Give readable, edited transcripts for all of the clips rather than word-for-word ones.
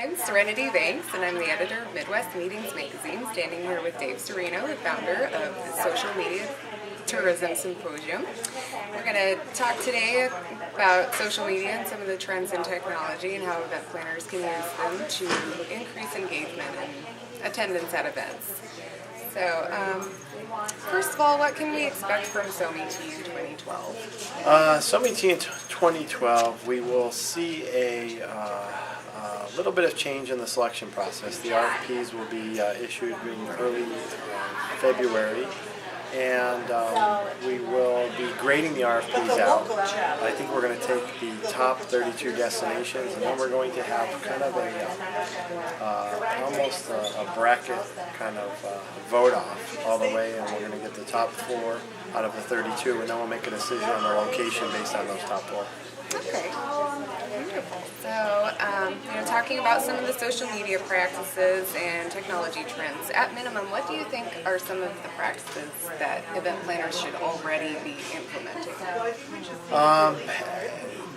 I'm Serenity Banks, and I'm the editor of Midwest Meetings Magazine, standing here with Dave Serino, the founder of the Social Media Tourism Symposium. We're going to talk today about social media and some of the trends in technology and how event planners can use them to increase engagement and attendance at events. So, first of all, what can we expect from SoMe-T in 2012? SoMe-T in 2012, we will see a little bit of change in the selection process. The RFPs will be issued in early February, and we will be grading the RFPs out. I think we're going to take the top 32 destinations, and then we're going to have kind of almost a bracket kind of vote off all the way, and we're going to get the top 4 out of the 32, and then we'll make a decision on the location based on those top 4. Okay, wonderful. So, talking about some of the social media practices and technology trends, at minimum, what do you think are some of the practices that event planners should already be implementing?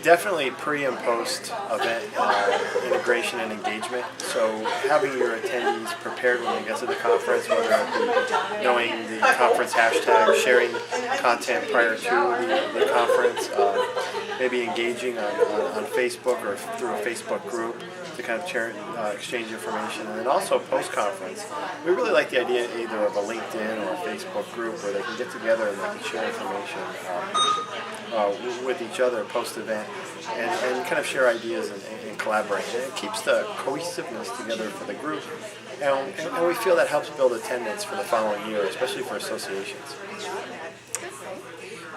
Definitely pre and post event integration and engagement. So having your attendees prepared when they get to the conference, whether it be knowing the conference hashtag, sharing content prior to the conference, maybe engaging on Facebook or through a Facebook group to kind of exchange information. And then also post-conference, we really like the idea either of a LinkedIn or a Facebook group where they can get together and they can share information with each other post-event and kind of share ideas and collaborate. And it keeps the cohesiveness together for the group, and we feel that helps build attendance for the following year, especially for associations.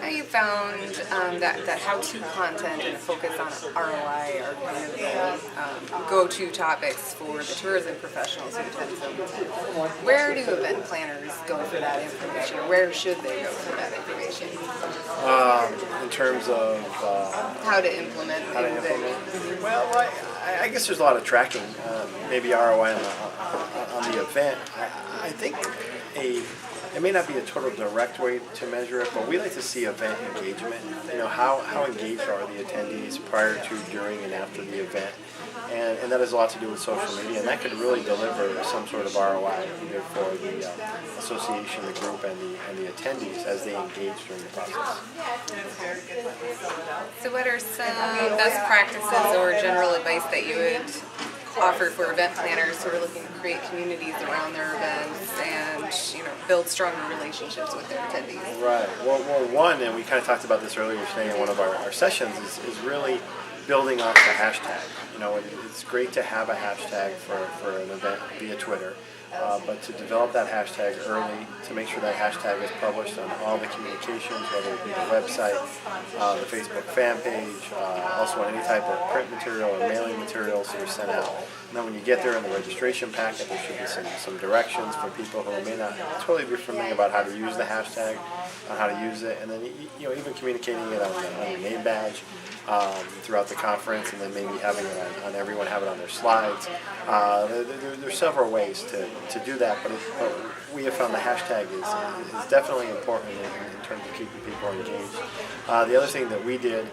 Now you found that how-to content and a focus on ROI are kind of the go-to topics for the tourism professionals who attend SoMe-T. Where do event planners go for that information, or where should they go for that information? In terms of how to implement. Well, I guess there's a lot of tracking, maybe ROI on the event. I think it may not be a total direct way to measure it, but we like to see event engagement. How engaged are the attendees prior to, during, and after the event, and that has a lot to do with social media, and that could really deliver some sort of ROI either for the association, the group, and the attendees as they engage during the process. So, what are some best practices or general advice that you would offer for event planners who are looking to create communities around their events and build stronger relationships with their attendees? Right. Well, one, and we kind of talked about this earlier today in one of our sessions, is really building off the hashtag. It's great to have a hashtag for an event via Twitter, but to develop that hashtag early, to make sure that hashtag is published on all the communications, whether it be the website, the Facebook fan page, also any type of print material or mailing materials that are sent out. And then when you get there in the registration packet, there should be some directions for people who may not totally be familiar about how to use the hashtag, on how to use it, and then even communicating it on your name badge throughout the conference, and then maybe having it on everyone have it on their slides. There's several ways to do that, but we have found the hashtag is definitely important in terms of keeping people engaged. The other thing that we did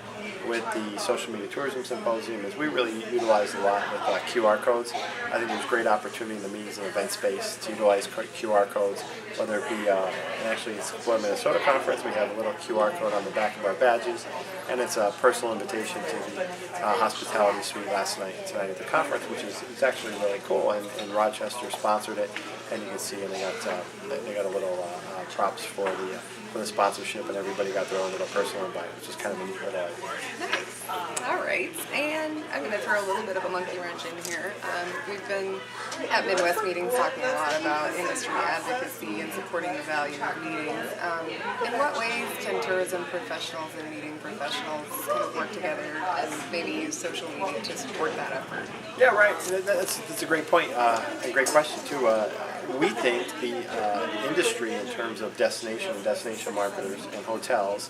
with the Social Media Tourism Symposium is we really utilized a lot with QR codes. I think there's great opportunity in the meetings and event space to utilize QR codes, whether it be, and actually it's for Minnesota conference, we have a little QR code on the back of our badges, and it's a personal invitation to the hospitality suite last night and tonight at the conference, which is actually really cool, and Rochester sponsored it, and you can see, and they got a little props for the sponsorship, and everybody got their own little personal invite, which is kind of a neat little idea. Nice. All right, and I'm going to throw a little bit of a monkey wrench in here. We've been at Midwest meetings talking a lot about industry advocacy and supporting the value of meetings. In what ways can tourism professionals and meeting professionals kind of work together and maybe use social media to support that effort? Yeah, right. That's a great point, and great question too. We think the industry in terms of destination marketers and hotels,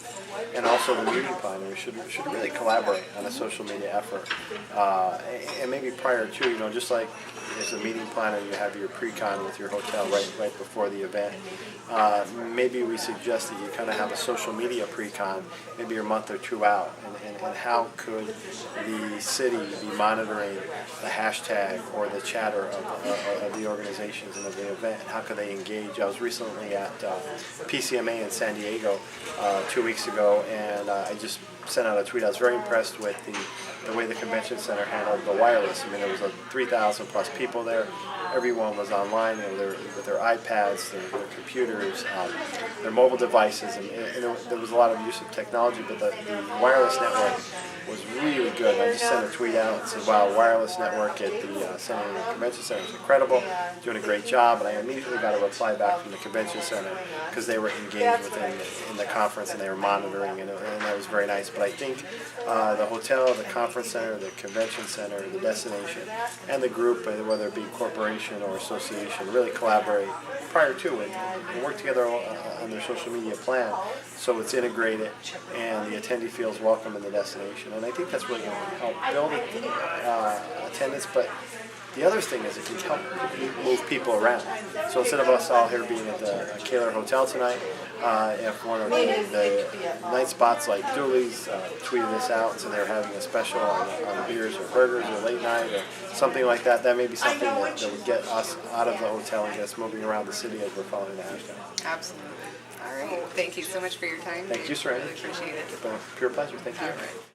and also the meeting planners should really collaborate on a social media effort. And maybe prior to, just like as a meeting planner, you have your pre-con with your hotel right before the event. Maybe we suggest that you kind of have a social media pre-con maybe a month or two out, and and how could the city be monitoring the hashtag or the chatter of the organizations and of the event, and how could they engage. I was recently at PCMA in San Diego 2 weeks ago, and I just sent out a tweet. I was very impressed with the way the convention center handled the wireless. I mean, there was 3,000 plus people there. Everyone was online, with their iPads, their computers, their mobile devices, and there was a lot of use of technology, but the wireless network was really good. And I just sent a tweet out and said, wow, wireless network at the San Diego Convention Center is incredible, doing a great job. And I immediately got a reply back from the convention center because they were engaged in the conference and they were monitoring, and that was very nice. But I think the hotel, the conference center, the convention center, the destination, and the group, whether it be corporation or association, really collaborate prior to it and work together on their social media plan so it's integrated and the attendee feels welcome in the destination. And I think that's really going to help build attendance, but the other thing is it can help move people around. So instead of us all here being at the Kaler Hotel tonight, if one of the night spots like Dooley's tweeted this out and said they're having a special on beers or burgers or late night or something like that, that may be something that would get us out of the hotel and get us moving around the city as we're following the hashtag. Absolutely. All right. Thank you so much for your time. Thank you, Serino. Really appreciate it. It's been a pure pleasure. Thank you. All right.